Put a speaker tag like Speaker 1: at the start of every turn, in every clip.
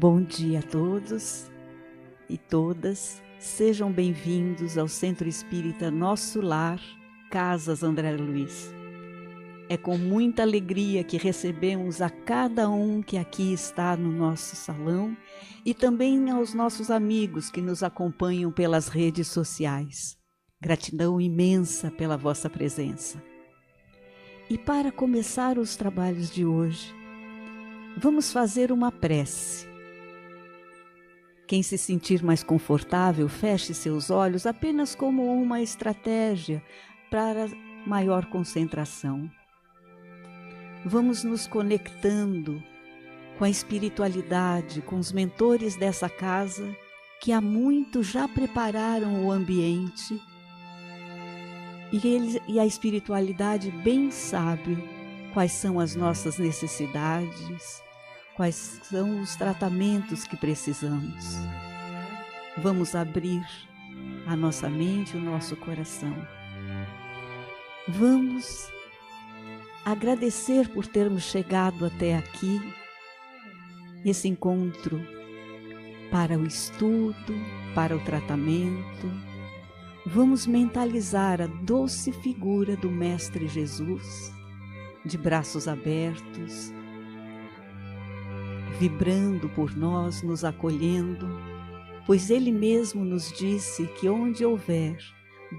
Speaker 1: Bom dia a todos e todas. Sejam bem-vindos ao Centro Espírita Nosso Lar, Casas André Luiz. É com muita alegria que recebemos a cada um que aqui está no nosso salão e também aos nossos amigos que nos acompanham pelas redes sociais. Gratidão imensa pela vossa presença. E para começar os trabalhos de hoje, vamos fazer uma prece. Quem se sentir mais confortável, feche seus olhos apenas como uma estratégia para maior concentração. Vamos nos conectando com a espiritualidade, com os mentores dessa casa, que há muito já prepararam o ambiente. E a espiritualidade bem sabe quais são as nossas necessidades, quais são os tratamentos que precisamos. Vamos abrir a nossa mente, o nosso coração. Vamos agradecer por termos chegado até aqui, esse encontro para o estudo, para o tratamento. Vamos mentalizar a doce figura do Mestre Jesus, de braços abertos, vibrando por nós, nos acolhendo, pois Ele mesmo nos disse que onde houver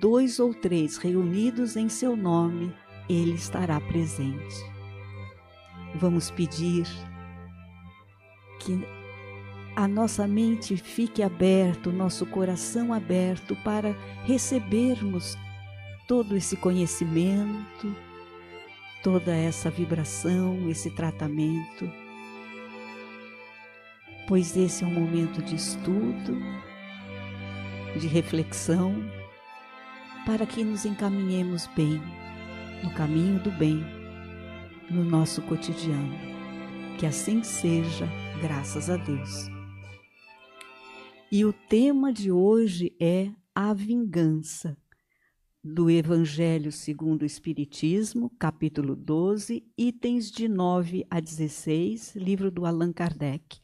Speaker 1: 2 ou 3 reunidos em seu nome, Ele estará presente. Vamos pedir que a nossa mente fique aberta, o nosso coração aberto para recebermos todo esse conhecimento, toda essa vibração, esse tratamento. Pois esse é um momento de estudo, de reflexão, para que nos encaminhemos bem, no caminho do bem, no nosso cotidiano. Que assim seja, graças a Deus. E o tema de hoje é a vingança, do Evangelho segundo o Espiritismo, capítulo 12, itens de 9 a 16, livro do Allan Kardec.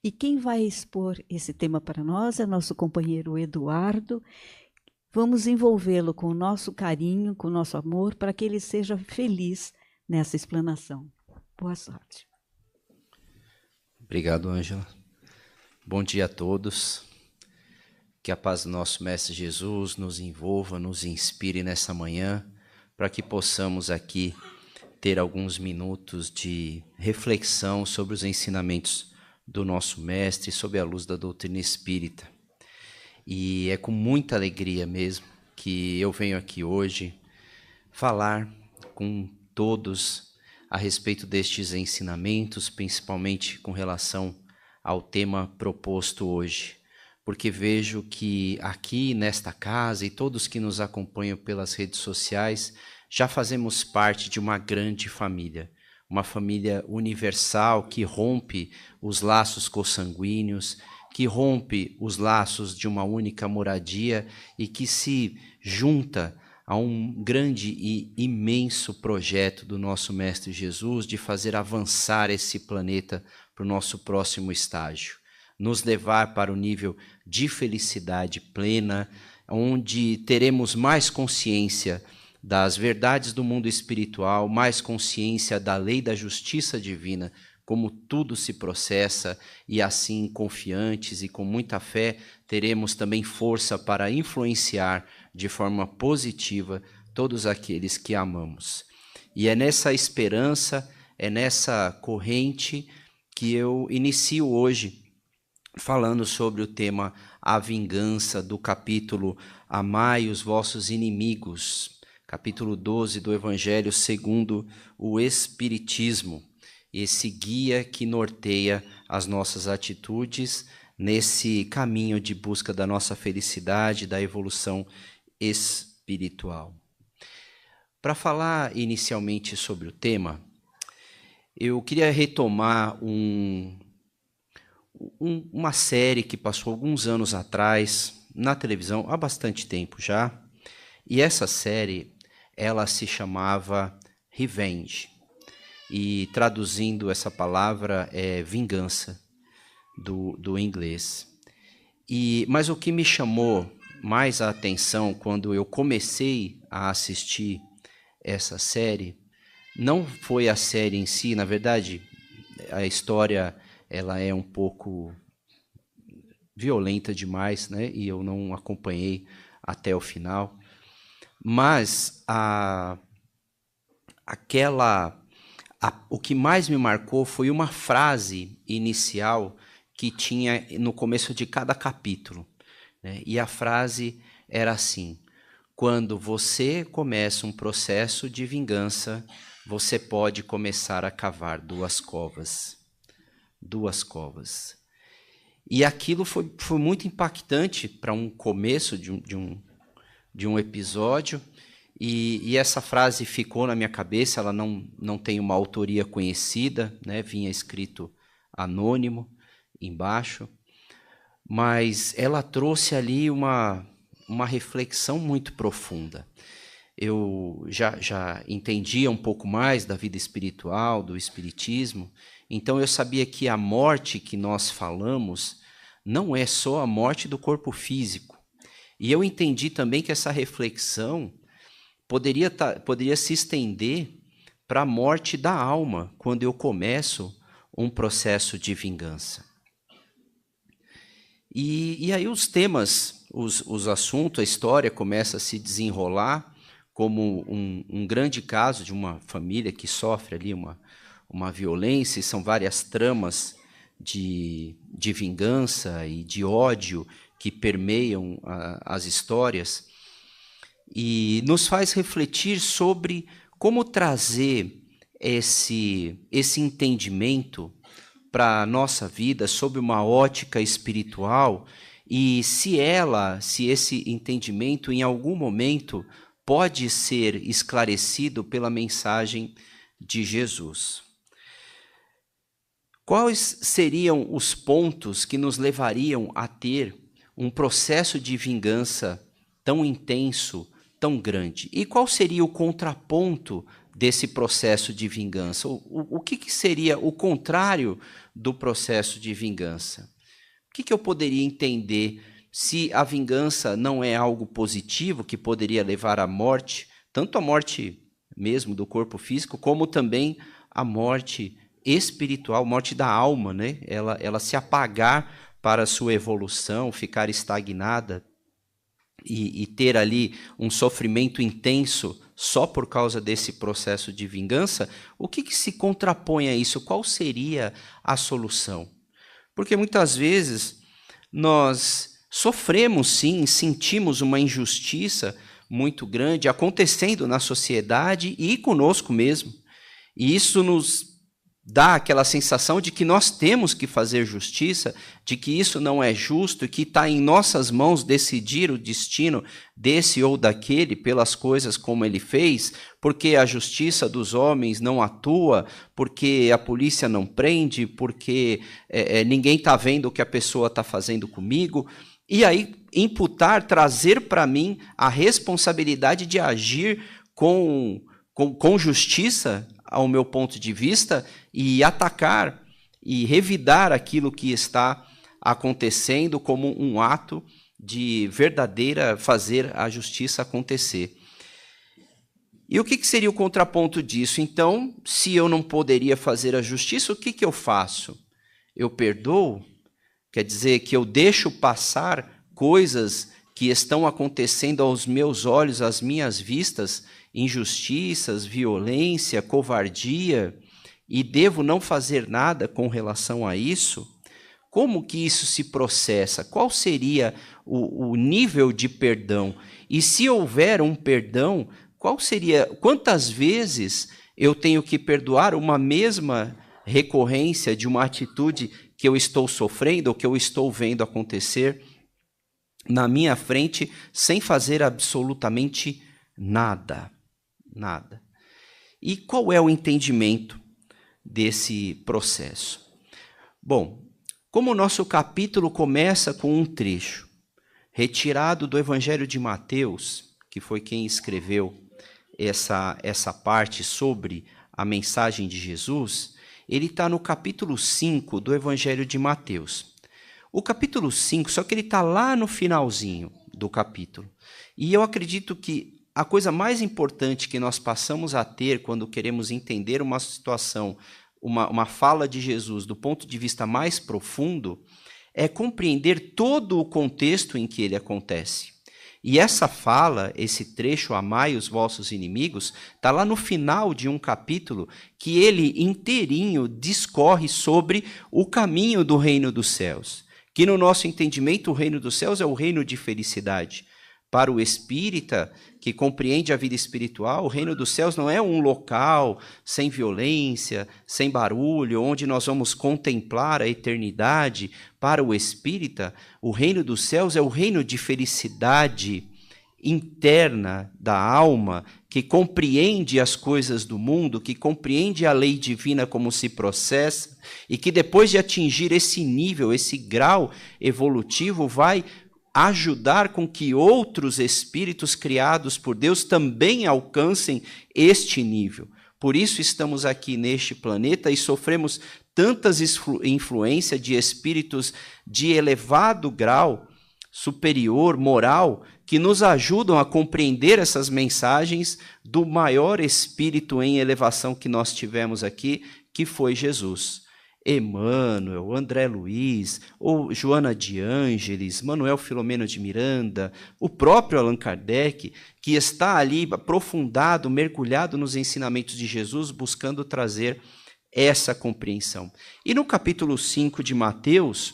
Speaker 1: E quem vai expor esse tema para nós é nosso companheiro Eduardo. Vamos envolvê-lo com o nosso carinho, com o nosso amor, para que ele seja feliz nessa explanação. Boa sorte.
Speaker 2: Obrigado, Ângela. Bom dia a todos. Que a paz do nosso Mestre Jesus nos envolva, nos inspire nessa manhã, para que possamos aqui ter alguns minutos de reflexão sobre os ensinamentos do nosso Mestre, sob a luz da doutrina espírita. E é com muita alegria mesmo que eu venho aqui hoje falar com todos a respeito destes ensinamentos, principalmente com relação ao tema proposto hoje. Porque vejo que aqui nesta casa e todos que nos acompanham pelas redes sociais já fazemos parte de uma grande família, uma família universal que rompe os laços consanguíneos, que rompe os laços de uma única moradia e que se junta a um grande e imenso projeto do nosso Mestre Jesus de fazer avançar esse planeta para o nosso próximo estágio. Nos levar para o nível de felicidade plena, onde teremos mais consciência das verdades do mundo espiritual, mais consciência da lei da justiça divina, como tudo se processa, e assim, confiantes e com muita fé, teremos também força para influenciar de forma positiva todos aqueles que amamos. E é nessa esperança, é nessa corrente que eu inicio hoje, falando sobre o tema A Vingança, do capítulo Amai os vossos inimigos, capítulo 12 do Evangelho segundo o Espiritismo, esse guia que norteia as nossas atitudes nesse caminho de busca da nossa felicidade, da evolução espiritual. Para falar inicialmente sobre o tema, eu queria retomar uma série que passou alguns anos atrás na televisão, há bastante tempo já, e essa série, ela se chamava Revenge, e traduzindo essa palavra é vingança. do inglês. Mas o que me chamou mais a atenção quando eu comecei a assistir essa série não foi a série em si. Na verdade, a história ela é um pouco violenta demais, né? E eu não acompanhei até o final. Mas o que mais me marcou foi uma frase inicial que tinha no começo de cada capítulo, né? E a frase era assim: quando você começa um processo de vingança, você pode começar a cavar 2 covas. 2 covas. E aquilo foi muito impactante para um começo de um episódio. E essa frase ficou na minha cabeça. Ela não tem uma autoria conhecida, né? Vinha escrito anônimo embaixo, mas ela trouxe ali uma reflexão muito profunda. Eu já entendia um pouco mais da vida espiritual, do espiritismo, então eu sabia que a morte que nós falamos não é só a morte do corpo físico. E eu entendi também que essa reflexão poderia se estender para a morte da alma, quando eu começo um processo de vingança. E aí os temas, os assuntos, a história começa a se desenrolar como um grande caso de uma família que sofre ali uma violência, e são várias tramas de vingança e de ódio que permeiam as histórias, e nos faz refletir sobre como trazer esse entendimento para a nossa vida sob uma ótica espiritual, e se esse entendimento em algum momento pode ser esclarecido pela mensagem de Jesus. Quais seriam os pontos que nos levariam a ter um processo de vingança tão intenso, tão grande? E qual seria o contraponto desse processo de vingança? O que seria o contrário do processo de vingança? O que eu poderia entender se a vingança não é algo positivo que poderia levar à morte, tanto a morte mesmo do corpo físico, como também a morte espiritual, morte da alma, né? Ela se apagar para a sua evolução, ficar estagnada e ter ali um sofrimento intenso só por causa desse processo de vingança. O que se contrapõe a isso? Qual seria a solução? Porque muitas vezes nós sofremos, sim, sentimos uma injustiça muito grande acontecendo na sociedade e conosco mesmo. E isso nos dá aquela sensação de que nós temos que fazer justiça, de que isso não é justo, que está em nossas mãos decidir o destino desse ou daquele pelas coisas como ele fez, porque a justiça dos homens não atua, porque a polícia não prende, porque ninguém está vendo o que a pessoa está fazendo comigo. E aí imputar, trazer para mim a responsabilidade de agir com justiça, ao meu ponto de vista, e atacar e revidar aquilo que está acontecendo como um ato de verdadeira fazer a justiça acontecer. E o que seria o contraponto disso? Então, se eu não poderia fazer a justiça, o que eu faço? Eu perdoo? Quer dizer que eu deixo passar coisas que estão acontecendo aos meus olhos, às minhas vistas, injustiças, violência, covardia, e devo não fazer nada com relação a isso? Como que isso se processa? Qual seria o nível de perdão? E se houver um perdão, quantas vezes eu tenho que perdoar uma mesma recorrência de uma atitude que eu estou sofrendo ou que eu estou vendo acontecer na minha frente sem fazer absolutamente nada? Nada. E qual é o entendimento desse processo? Bom, como o nosso capítulo começa com um trecho retirado do Evangelho de Mateus, que foi quem escreveu essa parte sobre a mensagem de Jesus, ele está no capítulo 5 do Evangelho de Mateus. O capítulo 5, só que ele está lá no finalzinho do capítulo. E eu acredito que a coisa mais importante que nós passamos a ter quando queremos entender uma situação, uma fala de Jesus do ponto de vista mais profundo, é compreender todo o contexto em que ele acontece. E essa fala, esse trecho, amai os vossos inimigos, está lá no final de um capítulo que ele inteirinho discorre sobre o caminho do reino dos céus. Que no nosso entendimento o reino dos céus é o reino de felicidade. Para o espírita, que compreende a vida espiritual, o reino dos céus não é um local sem violência, sem barulho, onde nós vamos contemplar a eternidade. Para o espírita, o reino dos céus é o reino de felicidade interna da alma, que compreende as coisas do mundo, que compreende a lei divina como se processa, e que depois de atingir esse nível, esse grau evolutivo, vai ajudar com que outros espíritos criados por Deus também alcancem este nível. Por isso estamos aqui neste planeta e sofremos tantas influências de espíritos de elevado grau, superior, moral, que nos ajudam a compreender essas mensagens do maior espírito em elevação que nós tivemos aqui, que foi Jesus. Emmanuel, André Luiz, ou Joana de Ângeles, Manuel Filomeno de Miranda, o próprio Allan Kardec, que está ali aprofundado, mergulhado nos ensinamentos de Jesus, buscando trazer essa compreensão. E no capítulo 5 de Mateus,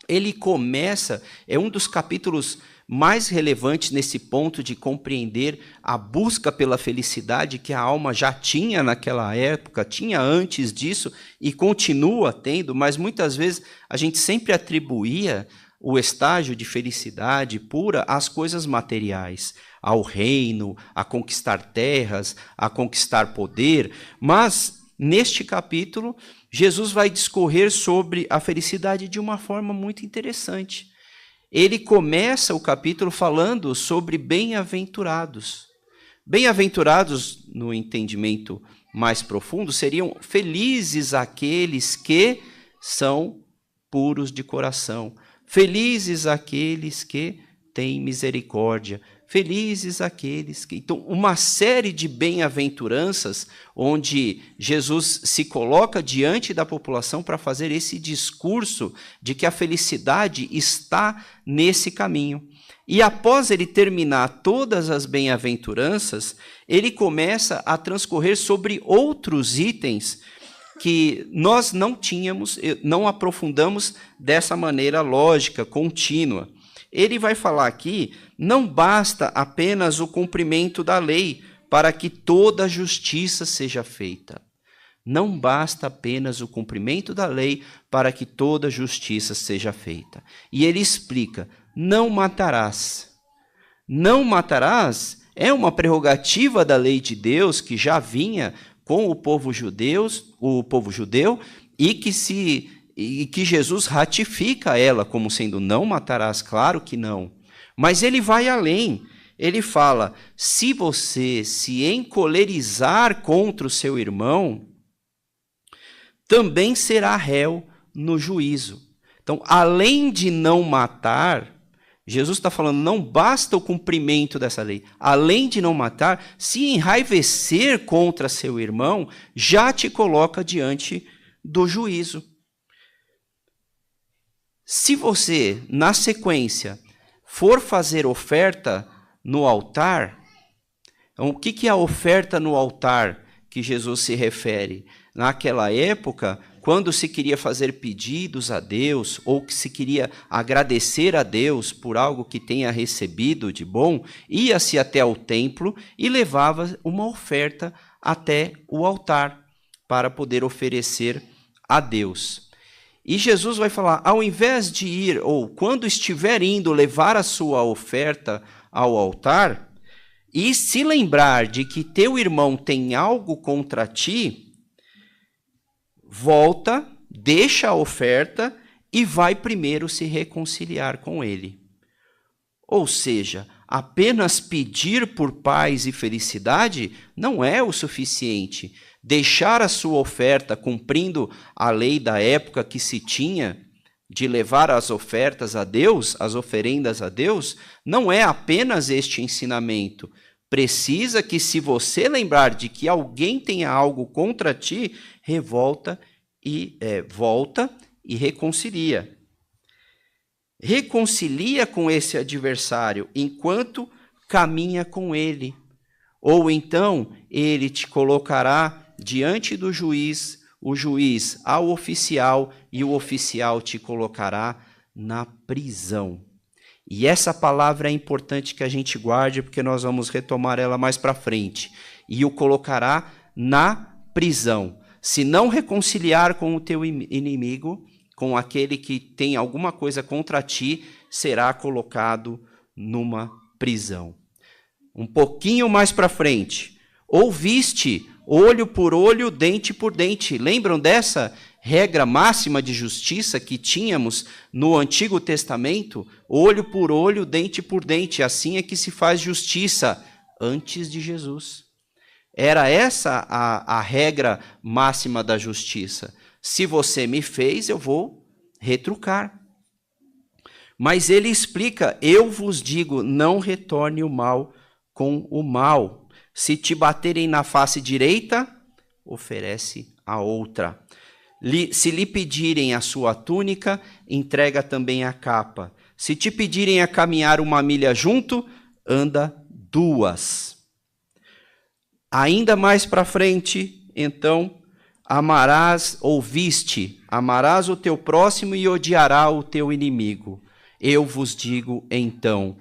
Speaker 2: ele começa, é um dos capítulos mais relevantes nesse ponto de compreender a busca pela felicidade que a alma já tinha naquela época, tinha antes disso e continua tendo, mas muitas vezes a gente sempre atribuía o estágio de felicidade pura às coisas materiais, ao reino, a conquistar terras, a conquistar poder, mas neste capítulo Jesus vai discorrer sobre a felicidade de uma forma muito interessante. Ele começa o capítulo falando sobre bem-aventurados. Bem-aventurados, no entendimento mais profundo, seriam felizes aqueles que são puros de coração, felizes aqueles que têm misericórdia, felizes aqueles que... Então, uma série de bem-aventuranças onde Jesus se coloca diante da população para fazer esse discurso de que a felicidade está nesse caminho. E após ele terminar todas as bem-aventuranças, ele começa a transcorrer sobre outros itens que nós não tínhamos, não aprofundamos dessa maneira lógica, contínua. Ele vai falar aqui, não basta apenas o cumprimento da lei para que toda a justiça seja feita. Não basta apenas o cumprimento da lei para que toda a justiça seja feita. E ele explica, não matarás. Não matarás é uma prerrogativa da lei de Deus que já vinha com o povo judeu, e que Jesus ratifica ela como sendo não matarás, claro que não. Mas ele vai além. Ele fala, se você se encolerizar contra o seu irmão, também será réu no juízo. Então, além de não matar, Jesus está falando, não basta o cumprimento dessa lei. Além de não matar, se enraivecer contra seu irmão, já te coloca diante do juízo. Se você, na sequência, for fazer oferta no altar, então, o que é a oferta no altar que Jesus se refere? Naquela época, quando se queria fazer pedidos a Deus, ou que se queria agradecer a Deus por algo que tenha recebido de bom, ia-se até o templo e levava uma oferta até o altar para poder oferecer a Deus. E Jesus vai falar, ao invés de ir, ou quando estiver indo levar a sua oferta ao altar, e se lembrar de que teu irmão tem algo contra ti, volta, deixa a oferta e vai primeiro se reconciliar com ele. Ou seja, apenas pedir por paz e felicidade não é o suficiente. deixar a sua oferta cumprindo a lei da época que se tinha, de levar as ofertas a Deus, as oferendas a Deus, não é apenas este ensinamento. Precisa que, se você lembrar de que alguém tenha algo contra ti, volta e reconcilia. Reconcilia com esse adversário enquanto caminha com ele. Ou então ele te colocará diante do juiz, o juiz ao oficial, e o oficial te colocará na prisão. E essa palavra é importante que a gente guarde, porque nós vamos retomar ela mais para frente. E o colocará na prisão. Se não reconciliar com o teu inimigo, com aquele que tem alguma coisa contra ti, será colocado numa prisão. Um pouquinho mais para frente. Ouviste, olho por olho, dente por dente. Lembram dessa regra máxima de justiça que tínhamos no Antigo Testamento? Olho por olho, dente por dente. Assim é que se faz justiça antes de Jesus. Era essa a regra máxima da justiça. Se você me fez, eu vou retrucar. Mas ele explica, eu vos digo, não retorne o mal com o mal. Se te baterem na face direita, oferece a outra. Se lhe pedirem a sua túnica, entrega também a capa. Se te pedirem a caminhar 1 milha junto, anda 2. Ainda mais para frente, então, amarás o teu próximo e odiará o teu inimigo. Eu vos digo, então,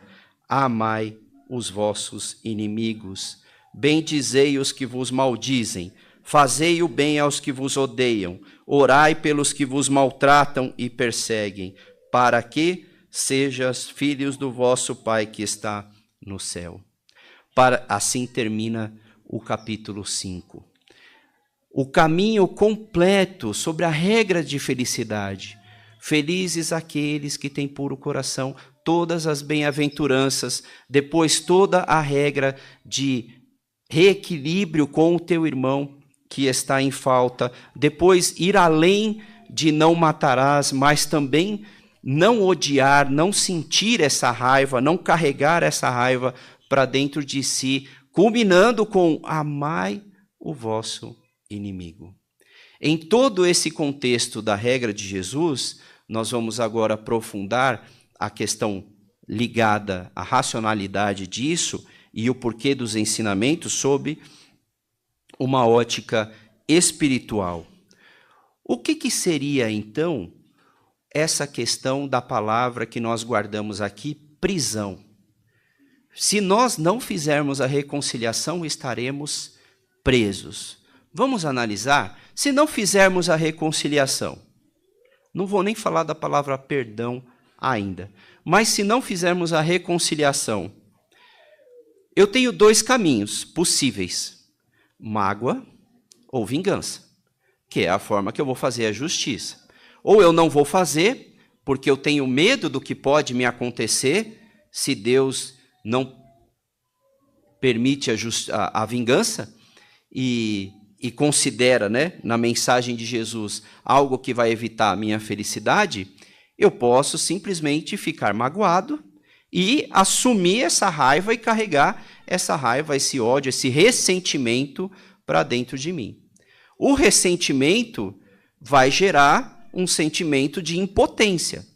Speaker 2: amai os vossos inimigos. Bendizei os que vos maldizem, fazei o bem aos que vos odeiam, orai pelos que vos maltratam e perseguem, para que sejas filhos do vosso Pai que está no céu. Assim termina o capítulo 5. O caminho completo sobre a regra de felicidade. Felizes aqueles que têm puro coração, todas as bem-aventuranças, depois toda a regra de reequilíbrio com o teu irmão que está em falta, depois ir além de não matarás, mas também não odiar, não sentir essa raiva, não carregar essa raiva para dentro de si, culminando com amai o vosso inimigo. Em todo esse contexto da regra de Jesus, nós vamos agora aprofundar a questão ligada à racionalidade disso e o porquê dos ensinamentos sob uma ótica espiritual. O que seria, então, essa questão da palavra que nós guardamos aqui, prisão? Se nós não fizermos a reconciliação, estaremos presos. Vamos analisar? Se não fizermos a reconciliação, não vou nem falar da palavra perdão ainda, mas se não fizermos a reconciliação, eu tenho 2 caminhos possíveis: mágoa ou vingança, que é a forma que eu vou fazer a justiça. Ou eu não vou fazer, porque eu tenho medo do que pode me acontecer se Deus não permite a vingança e considera, na mensagem de Jesus, algo que vai evitar a minha felicidade. Eu posso simplesmente ficar magoado e assumir essa raiva e carregar essa raiva, esse ódio, esse ressentimento para dentro de mim. O ressentimento vai gerar um sentimento de impotência.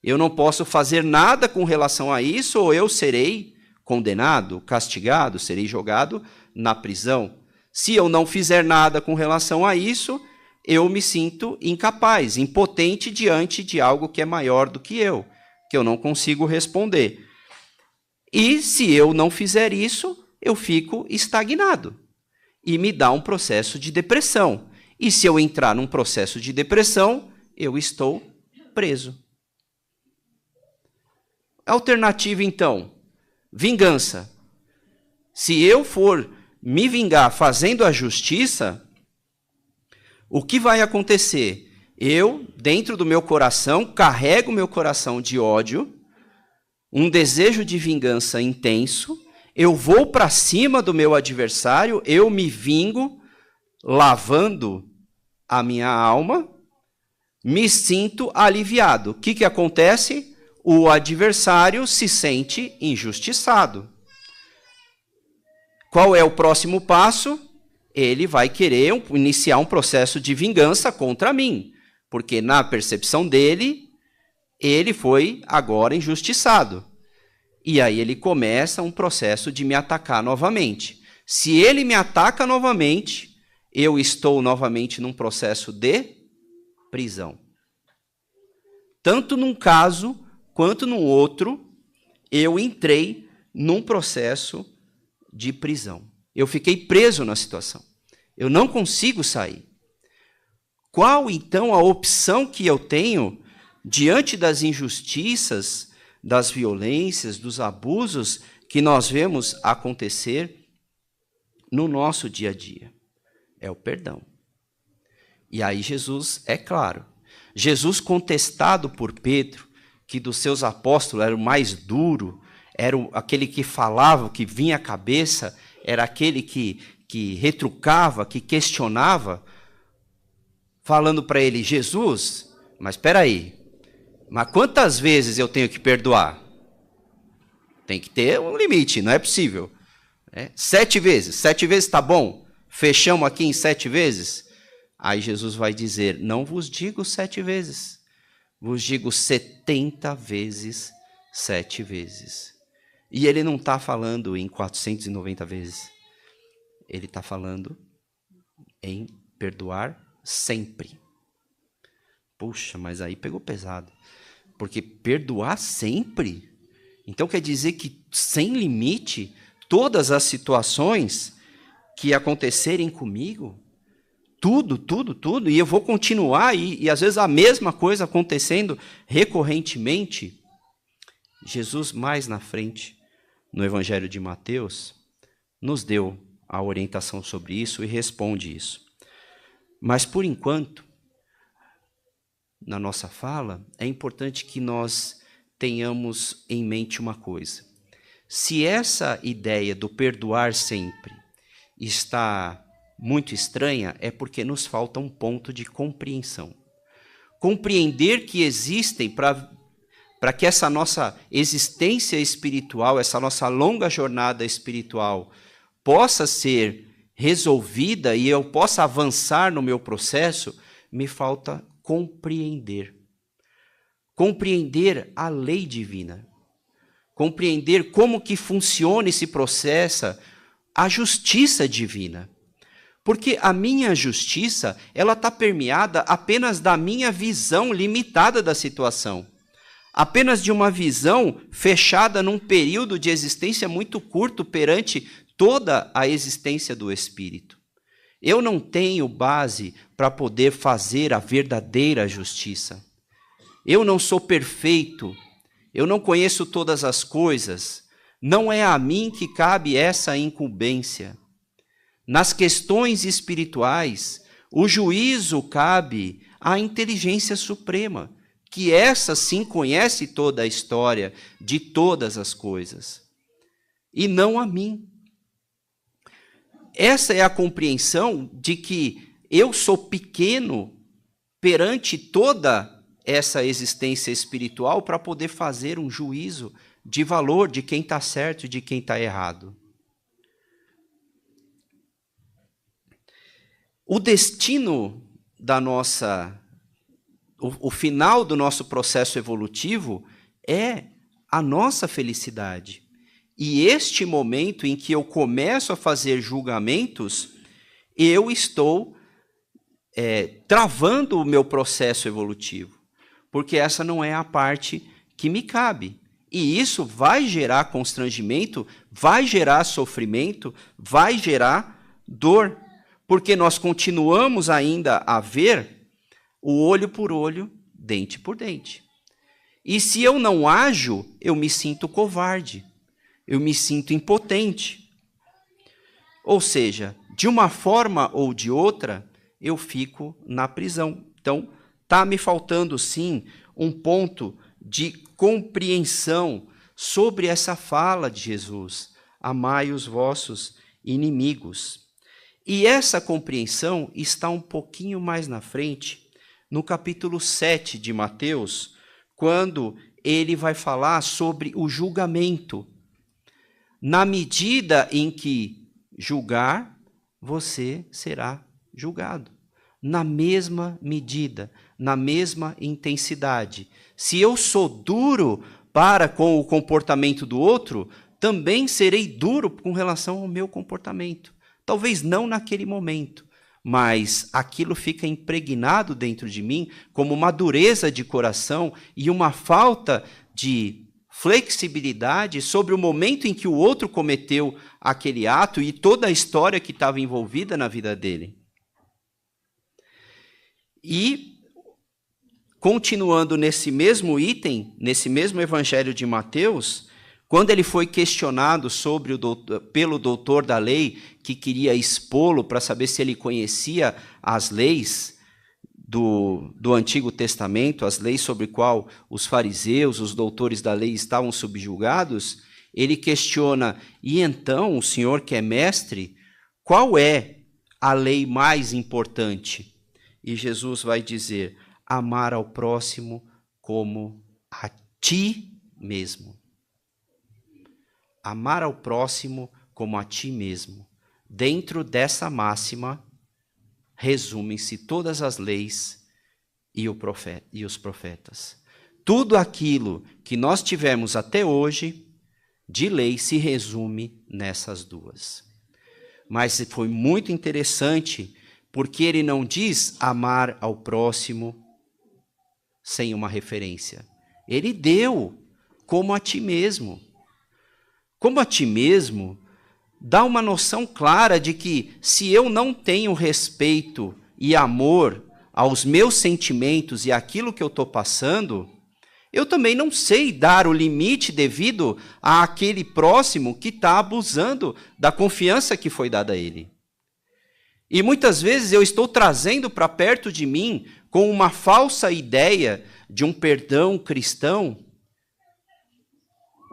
Speaker 2: Eu não posso fazer nada com relação a isso, ou eu serei condenado, castigado, serei jogado na prisão. Se eu não fizer nada com relação a isso, eu me sinto incapaz, impotente diante de algo que é maior do que eu não consigo responder. E se eu não fizer isso, eu fico estagnado e me dá um processo de depressão. E se eu entrar num processo de depressão, eu estou preso. Alternativa, então, vingança. Se eu for me vingar fazendo a justiça, o que vai acontecer? Eu, dentro do meu coração, carrego meu coração de ódio, um desejo de vingança intenso, eu vou para cima do meu adversário, eu me vingo, lavando a minha alma, me sinto aliviado. O que acontece? O adversário se sente injustiçado. Qual é o próximo passo? Ele vai querer iniciar um processo de vingança contra mim, porque na percepção dele, ele foi agora injustiçado. E aí ele começa um processo de me atacar novamente. Se ele me ataca novamente, eu estou novamente num processo de prisão. Tanto num caso quanto no outro, eu entrei num processo de prisão. Eu fiquei preso na situação. Eu não consigo sair. Qual, então, a opção que eu tenho diante das injustiças, das violências, dos abusos que nós vemos acontecer no nosso dia a dia? É o perdão. E aí Jesus, é claro, Jesus contestado por Pedro, que dos seus apóstolos era o mais duro, era aquele que falava, que vinha à cabeça, era aquele que retrucava, que questionava, falando para ele, Jesus, mas espera aí, mas quantas vezes eu tenho que perdoar? Tem que ter um limite, não é possível. 7 vezes, 7 vezes está bom? Fechamos aqui em 7 vezes? Aí Jesus vai dizer, não vos digo 7 vezes, vos digo 70 vezes 7 vezes. E ele não está falando em 490 vezes. Ele está falando em perdoar sempre. Puxa, mas aí pegou pesado. Porque perdoar sempre? Então quer dizer que sem limite, todas as situações que acontecerem comigo, tudo, e eu vou continuar, e às vezes a mesma coisa acontecendo recorrentemente. Jesus, mais na frente, no Evangelho de Mateus, nos deu a orientação sobre isso e responde isso. Mas, por enquanto, na nossa fala, é importante que nós tenhamos em mente uma coisa. Se essa ideia do perdoar sempre está muito estranha, é porque nos falta um ponto de compreensão. Compreender que existem, para que essa nossa existência espiritual, essa nossa longa jornada espiritual, possa ser resolvida e eu possa avançar no meu processo, me falta compreender. Compreender a lei divina. Compreender como que funciona esse processo, a justiça divina. Porque a minha justiça, ela está permeada apenas da minha visão limitada da situação. Apenas de uma visão fechada num período de existência muito curto perante toda a existência do Espírito. Eu não tenho base para poder fazer a verdadeira justiça. Eu não sou perfeito, eu não conheço todas as coisas, não é a mim que cabe essa incumbência. Nas questões espirituais, o juízo cabe à inteligência suprema, que essa sim conhece toda a história de todas as coisas, e não a mim. Essa é a compreensão de que eu sou pequeno perante toda essa existência espiritual para poder fazer um juízo de valor de quem está certo e de quem está errado. O destino da nossa, o final do nosso processo evolutivo é a nossa felicidade. E este momento em que eu começo a fazer julgamentos, eu estou travando o meu processo evolutivo, porque essa não é a parte que me cabe. E isso vai gerar constrangimento, vai gerar sofrimento, vai gerar dor, porque nós continuamos ainda a ver o olho por olho, dente por dente. E se eu não ajo, eu me sinto covarde. Eu me sinto impotente. Ou seja, de uma forma ou de outra, eu fico na prisão. Então, está me faltando, sim, um ponto de compreensão sobre essa fala de Jesus. Amai os vossos inimigos. E essa compreensão está um pouquinho mais na frente, no capítulo 7 de Mateus, quando ele vai falar sobre o julgamento. Na medida em que julgar, você será julgado. Na mesma medida, na mesma intensidade. Se eu sou duro para com o comportamento do outro, também serei duro com relação ao meu comportamento. Talvez não naquele momento, mas aquilo fica impregnado dentro de mim como uma dureza de coração e uma falta de flexibilidade sobre o momento em que o outro cometeu aquele ato e toda a história que estava envolvida na vida dele. E, continuando nesse mesmo item, nesse mesmo evangelho de Mateus, quando ele foi questionado pelo doutor da lei, que queria expô-lo para saber se ele conhecia as leis do Antigo Testamento, as leis sobre qual os fariseus, os doutores da lei estavam subjugados, ele questiona, e então, o senhor que é mestre, qual é a lei mais importante? E Jesus vai dizer, amar ao próximo como a ti mesmo. Amar ao próximo como a ti mesmo. Dentro dessa máxima, resumem-se todas as leis e os profetas. Tudo aquilo que nós tivemos até hoje, de lei, se resume nessas duas. Mas foi muito interessante, porque ele não diz amar ao próximo sem uma referência. Ele deu como a ti mesmo. Como a ti mesmo, dá uma noção clara de que se eu não tenho respeito e amor aos meus sentimentos e àquilo que eu estou passando, eu também não sei dar o limite devido àquele próximo que está abusando da confiança que foi dada a ele. E muitas vezes eu estou trazendo para perto de mim, com uma falsa ideia de um perdão cristão,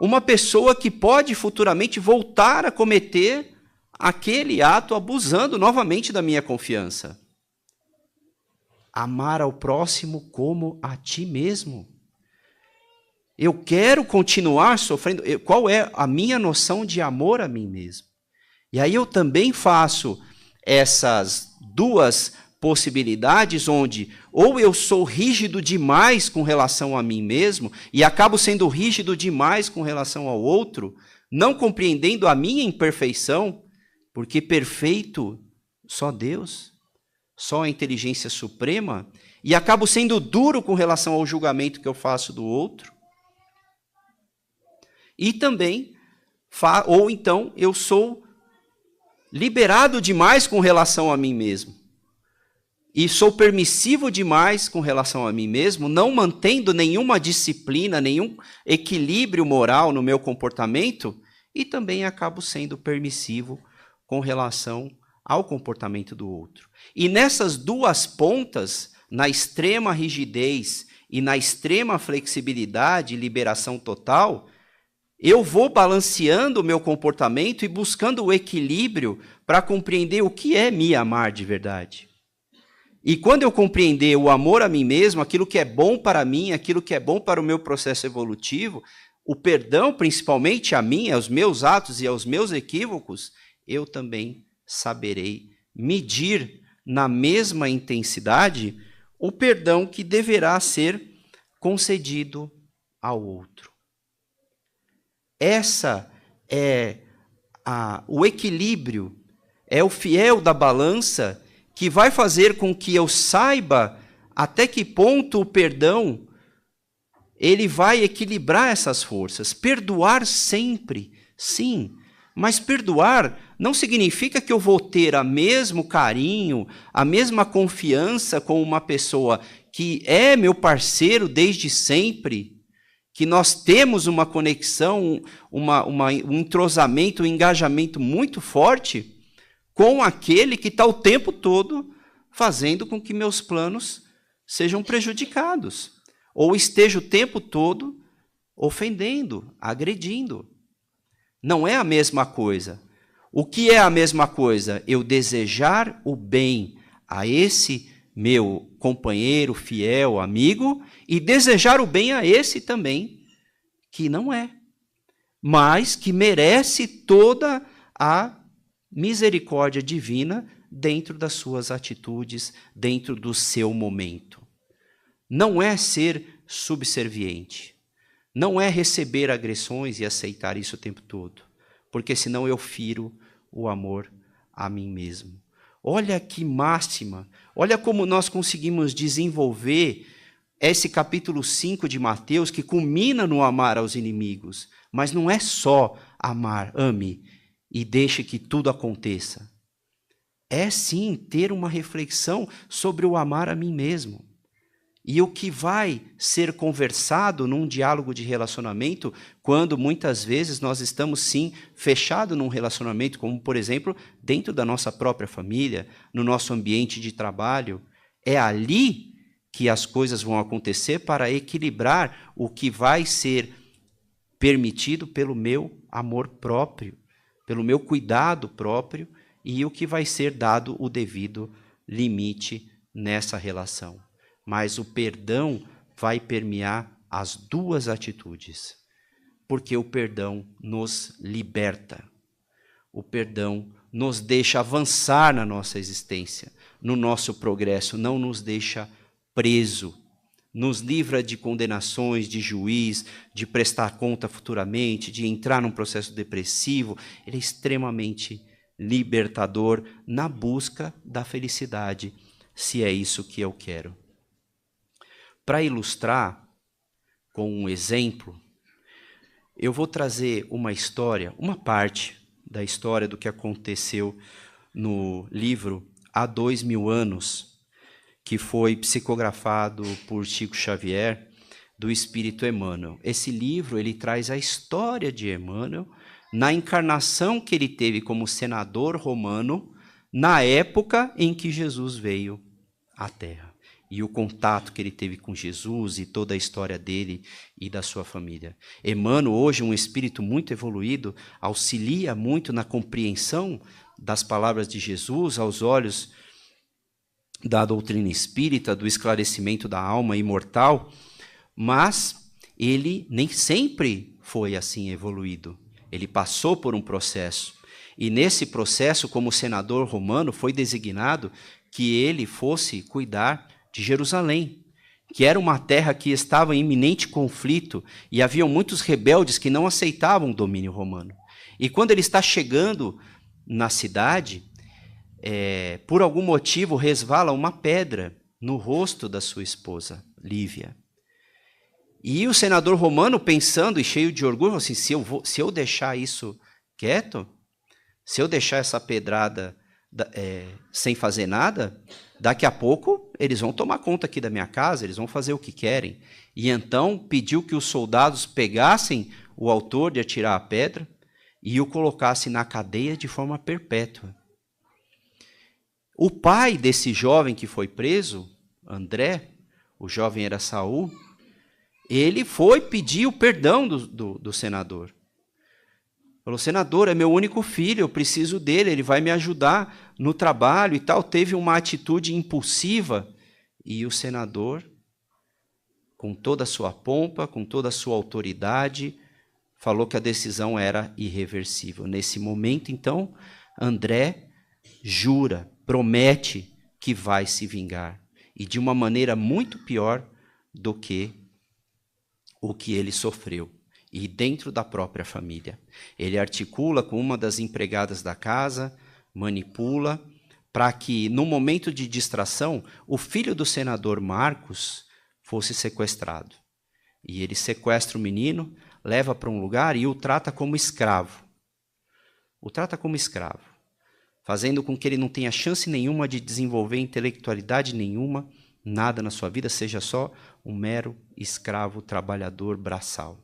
Speaker 2: uma pessoa que pode futuramente voltar a cometer aquele ato abusando novamente da minha confiança. Amar ao próximo como a ti mesmo. Eu quero continuar sofrendo. Qual é a minha noção de amor a mim mesmo? E aí eu também faço essas duas possibilidades onde ou eu sou rígido demais com relação a mim mesmo e acabo sendo rígido demais com relação ao outro, não compreendendo a minha imperfeição, porque perfeito só Deus, só a inteligência suprema, e acabo sendo duro com relação ao julgamento que eu faço do outro. E também, ou então eu sou liberado demais com relação a mim mesmo. E sou permissivo demais com relação a mim mesmo, não mantendo nenhuma disciplina, nenhum equilíbrio moral no meu comportamento, e também acabo sendo permissivo com relação ao comportamento do outro. E nessas duas pontas, na extrema rigidez e na extrema flexibilidade e liberação total, eu vou balanceando o meu comportamento e buscando o equilíbrio para compreender o que é me amar de verdade. E quando eu compreender o amor a mim mesmo, aquilo que é bom para mim, aquilo que é bom para o meu processo evolutivo, o perdão principalmente a mim, aos meus atos e aos meus equívocos, eu também saberei medir na mesma intensidade o perdão que deverá ser concedido ao outro. Essa é o equilíbrio, é o fiel da balança que vai fazer com que eu saiba até que ponto o perdão ele vai equilibrar essas forças. Perdoar sempre, sim, mas perdoar não significa que eu vou ter o mesmo carinho, a mesma confiança com uma pessoa que é meu parceiro desde sempre, que nós temos uma conexão, um entrosamento, um engajamento muito forte com aquele que está o tempo todo fazendo com que meus planos sejam prejudicados, ou esteja o tempo todo ofendendo, agredindo. Não é a mesma coisa. O que é a mesma coisa? Eu desejar o bem a esse meu companheiro, fiel, amigo, e desejar o bem a esse também, que não é, mas que merece toda a misericórdia divina dentro das suas atitudes, dentro do seu momento. Não é ser subserviente, não é receber agressões e aceitar isso o tempo todo, porque senão eu firo o amor a mim mesmo. Olha que máxima, olha como nós conseguimos desenvolver esse capítulo 5 de Mateus, que culmina no amar aos inimigos, mas não é só amar, ame e deixe que tudo aconteça. É sim ter uma reflexão sobre o amar a mim mesmo. E o que vai ser conversado num diálogo de relacionamento, quando muitas vezes nós estamos sim fechados num relacionamento, como por exemplo, dentro da nossa própria família, no nosso ambiente de trabalho, é ali que as coisas vão acontecer para equilibrar o que vai ser permitido pelo meu amor próprio, pelo meu cuidado próprio, e o que vai ser dado o devido limite nessa relação. Mas o perdão vai permear as duas atitudes, porque o perdão nos liberta. O perdão nos deixa avançar na nossa existência, no nosso progresso, não nos deixa preso, nos livra de condenações, de juiz, de prestar conta futuramente, de entrar num processo depressivo. Ele é extremamente libertador na busca da felicidade, se é isso que eu quero. Para ilustrar com um exemplo, eu vou trazer uma história, uma parte da história do que aconteceu no livro Há 2000 anos, que foi psicografado por Chico Xavier, do Espírito Emmanuel. Esse livro ele traz a história de Emmanuel na encarnação que ele teve como senador romano na época em que Jesus veio à Terra. E o contato que ele teve com Jesus e toda a história dele e da sua família. Emmanuel, hoje um espírito muito evoluído, auxilia muito na compreensão das palavras de Jesus aos olhos da doutrina espírita, do esclarecimento da alma imortal, mas ele nem sempre foi assim evoluído. Ele passou por um processo. E nesse processo, como senador romano, foi designado que ele fosse cuidar de Jerusalém, que era uma terra que estava em iminente conflito e haviam muitos rebeldes que não aceitavam o domínio romano. E quando ele está chegando na cidade, por algum motivo resvala uma pedra no rosto da sua esposa, Lívia. E o senador romano, pensando e cheio de orgulho, falou assim, se eu deixar isso quieto, se eu deixar essa pedrada sem fazer nada, daqui a pouco eles vão tomar conta aqui da minha casa, eles vão fazer o que querem. E então pediu que os soldados pegassem o autor de atirar a pedra e o colocassem na cadeia de forma perpétua. O pai desse jovem que foi preso, André, o jovem era Saul, ele foi pedir o perdão do senador. Falou, senador, é meu único filho, eu preciso dele, ele vai me ajudar no trabalho e tal. Teve uma atitude impulsiva e o senador, com toda a sua pompa, com toda a sua autoridade, falou que a decisão era irreversível. Nesse momento, então, André jura, promete que vai se vingar. E de uma maneira muito pior do que o que ele sofreu. E dentro da própria família. Ele articula com uma das empregadas da casa, manipula, para que, no momento de distração, o filho do senador Marcos fosse sequestrado. E ele sequestra o menino, leva para um lugar e o trata como escravo. O trata como escravo, fazendo com que ele não tenha chance nenhuma de desenvolver intelectualidade nenhuma, nada na sua vida, seja só um mero escravo, trabalhador, braçal.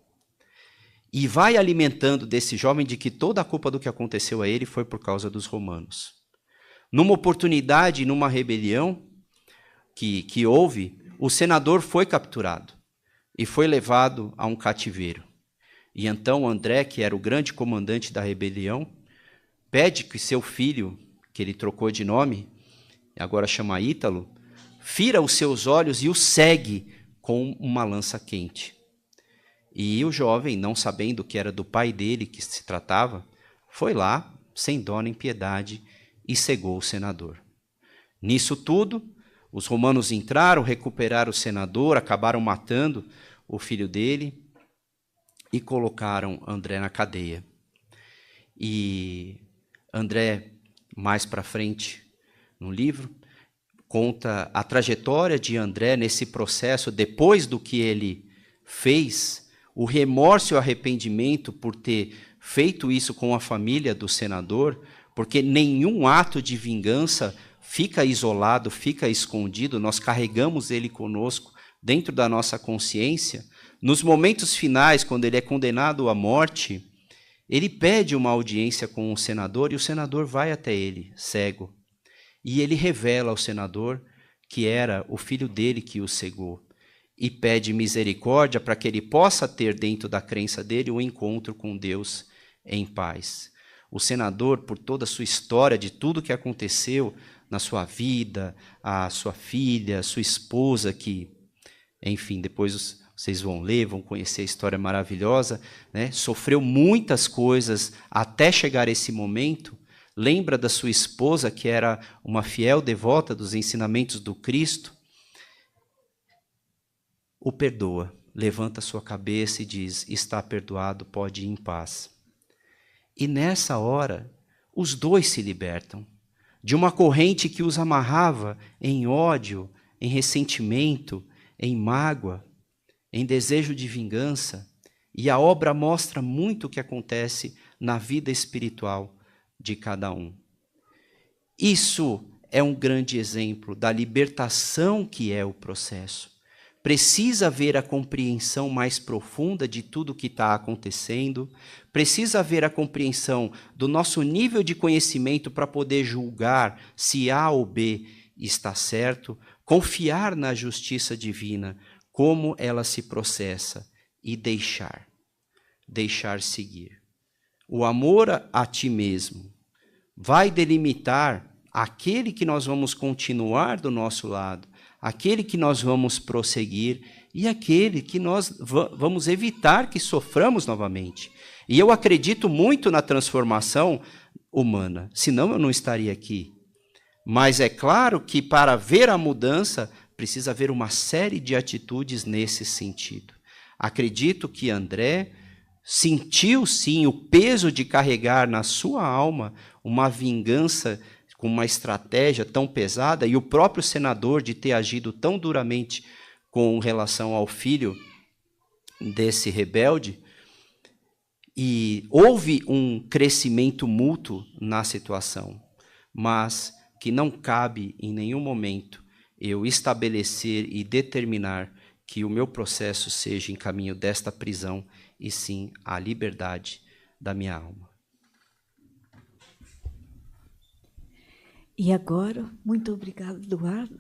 Speaker 2: E vai alimentando desse jovem de que toda a culpa do que aconteceu a ele foi por causa dos romanos. Numa oportunidade, numa rebelião que houve, o senador foi capturado e foi levado a um cativeiro. E então André, que era o grande comandante da rebelião, pede que seu filho, que ele trocou de nome, agora chama Ítalo, fira os seus olhos e o segue com uma lança quente. E o jovem, não sabendo que era do pai dele que se tratava, foi lá, sem dó nem piedade, e cegou o senador. Nisso tudo, os romanos entraram, recuperaram o senador, acabaram matando o filho dele e colocaram André na cadeia. E André, mais para frente no livro, conta a trajetória de André nesse processo, depois do que ele fez, o remorso e o arrependimento por ter feito isso com a família do senador, porque nenhum ato de vingança fica isolado, fica escondido, nós carregamos ele conosco dentro da nossa consciência. Nos momentos finais, quando ele é condenado à morte, ele pede uma audiência com o senador e o senador vai até ele, cego. E ele revela ao senador que era o filho dele que o cegou e pede misericórdia para que ele possa ter dentro da crença dele um encontro com Deus em paz. O senador, por toda a sua história, de tudo que aconteceu na sua vida, a sua filha, a sua esposa, que, enfim, depois vocês vão ler, vão conhecer a história maravilhosa, né? Sofreu muitas coisas até chegar esse momento. Lembra da sua esposa, que era uma fiel devota dos ensinamentos do Cristo? O perdoa, levanta sua cabeça e diz, está perdoado, pode ir em paz. E nessa hora, os dois se libertam de uma corrente que os amarrava em ódio, em ressentimento, em mágoa, em desejo de vingança. E a obra mostra muito o que acontece na vida espiritual de cada um. Isso é um grande exemplo da libertação que é o processo. Precisa haver a compreensão mais profunda de tudo o que está acontecendo, precisa haver a compreensão do nosso nível de conhecimento para poder julgar se A ou B está certo, confiar na justiça divina, como ela se processa e deixar seguir. O amor a ti mesmo vai delimitar aquele que nós vamos continuar do nosso lado, aquele que nós vamos prosseguir e aquele que nós vamos evitar que soframos novamente. E eu acredito muito na transformação humana, senão eu não estaria aqui. Mas é claro que para ver a mudança, precisa haver uma série de atitudes nesse sentido. Acredito que André sentiu, sim, o peso de carregar na sua alma uma vingança com uma estratégia tão pesada, e o próprio senador de ter agido tão duramente com relação ao filho desse rebelde, e houve um crescimento mútuo na situação, mas que não cabe em nenhum momento eu estabelecer e determinar que o meu processo seja em caminho desta prisão, e sim a liberdade da minha alma.
Speaker 1: E agora, muito obrigada, Eduardo.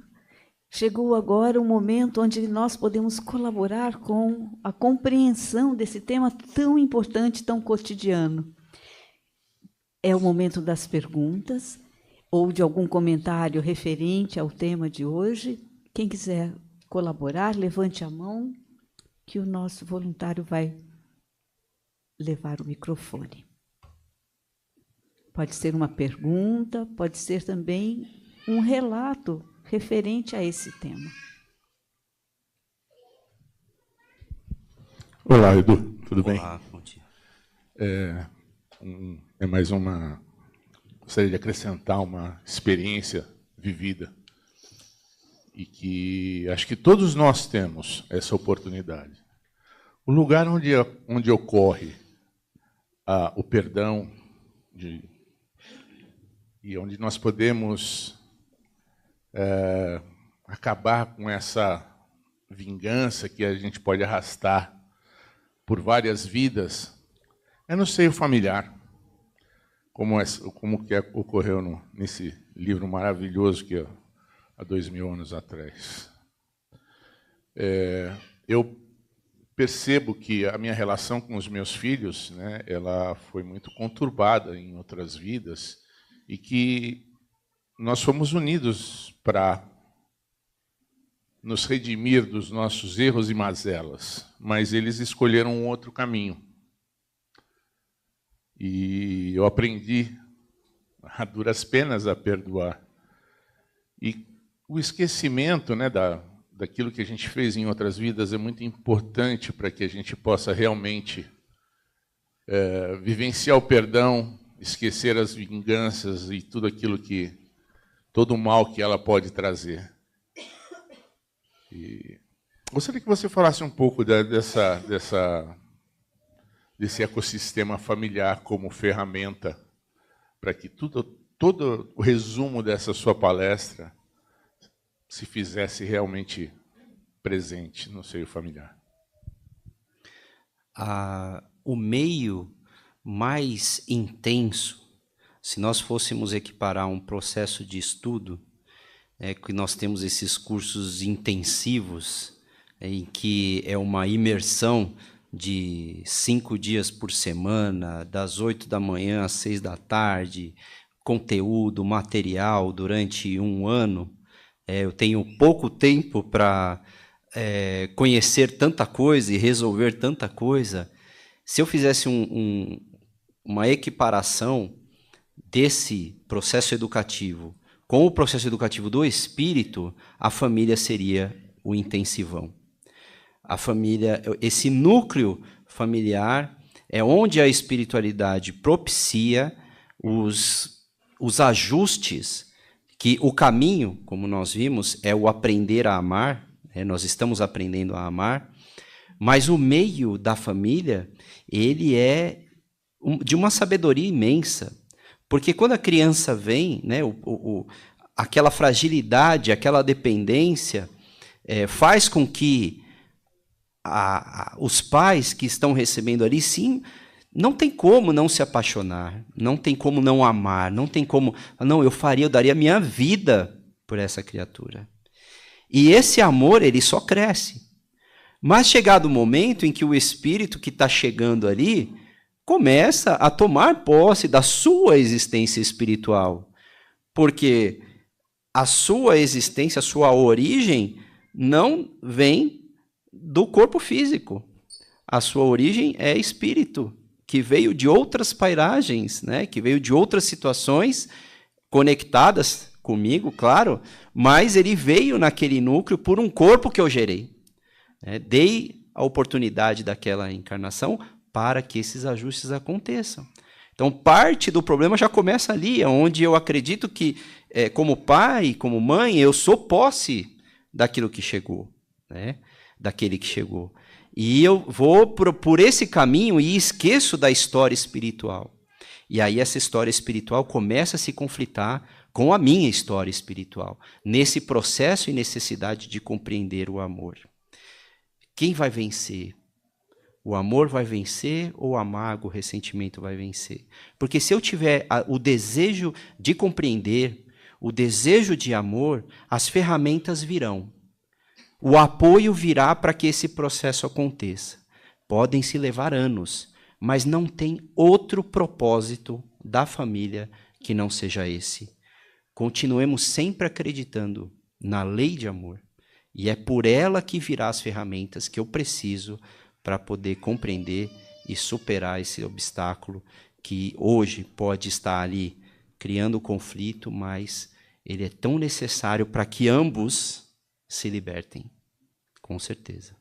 Speaker 1: Chegou agora um momento onde nós podemos colaborar com a compreensão desse tema tão importante, tão cotidiano. É o momento das perguntas ou de algum comentário referente ao tema de hoje. Quem quiser colaborar, levante a mão, que o nosso voluntário vai levar o microfone. Pode ser uma pergunta, pode ser também um relato referente a esse tema.
Speaker 3: Olá, Edu, tudo bem?
Speaker 2: Olá, bom dia.
Speaker 3: É mais uma... Gostaria de acrescentar uma experiência vivida e que acho que todos nós temos essa oportunidade. O lugar onde ocorre o perdão e onde nós podemos acabar com essa vingança que a gente pode arrastar por várias vidas, é no seio familiar, como que ocorreu nesse livro maravilhoso que há 2000 anos atrás. Eu percebo que a minha relação com os meus filhos, né, ela foi muito conturbada em outras vidas e que nós fomos unidos para nos redimir dos nossos erros e mazelas, mas eles escolheram um outro caminho. E eu aprendi a duras penas a perdoar. E o esquecimento, né, daquilo que a gente fez em outras vidas é muito importante para que a gente possa realmente vivenciar o perdão, esquecer as vinganças e tudo aquilo todo o mal que ela pode trazer. E gostaria que você falasse um pouco desse ecossistema familiar como ferramenta para que todo o resumo dessa sua palestra se fizesse realmente presente no seio familiar.
Speaker 2: O meio mais intenso, se nós fôssemos equiparar um processo de estudo, que nós temos esses cursos intensivos, em que é uma imersão de 5 dias por semana, das 8 da manhã às 6 da tarde, conteúdo, material durante 1 ano. Eu tenho pouco tempo para conhecer tanta coisa e resolver tanta coisa. Se eu fizesse uma equiparação desse processo educativo com o processo educativo do espírito, a família seria o intensivão. A família, esse núcleo familiar é onde a espiritualidade propicia os ajustes, que o caminho, como nós vimos, é o aprender a amar, nós estamos aprendendo a amar, mas o meio da família, ele é de uma sabedoria imensa, porque quando a criança vem, né, aquela fragilidade, aquela dependência, faz com que os pais que estão recebendo ali, sim, não tem como não se apaixonar, não tem como não amar, não tem como... Não, eu daria minha vida por essa criatura. E esse amor, ele só cresce. Mas chegado o momento em que o espírito que está chegando ali começa a tomar posse da sua existência espiritual. Porque a sua existência, a sua origem, não vem do corpo físico. A sua origem é espírito, que veio de outras pairagens, né? Que veio de outras situações conectadas comigo, claro, mas ele veio naquele núcleo por um corpo que eu gerei. Dei a oportunidade daquela encarnação para que esses ajustes aconteçam. Então, parte do problema já começa ali, onde eu acredito que, como pai, como mãe, eu sou posse daquilo que chegou, né? Daquele que chegou. E eu vou por esse caminho e esqueço da história espiritual. E aí essa história espiritual começa a se conflitar com a minha história espiritual, nesse processo e necessidade de compreender o amor. Quem vai vencer? O amor vai vencer ou o amargo, o ressentimento vai vencer? Porque se eu tiver o desejo de compreender, o desejo de amor, as ferramentas virão. O apoio virá para que esse processo aconteça. Podem se levar anos, mas não tem outro propósito da família que não seja esse. Continuemos sempre acreditando na lei de amor. E é por ela que virá as ferramentas que eu preciso para poder compreender e superar esse obstáculo que hoje pode estar ali criando conflito, mas ele é tão necessário para que ambos se libertem, com certeza.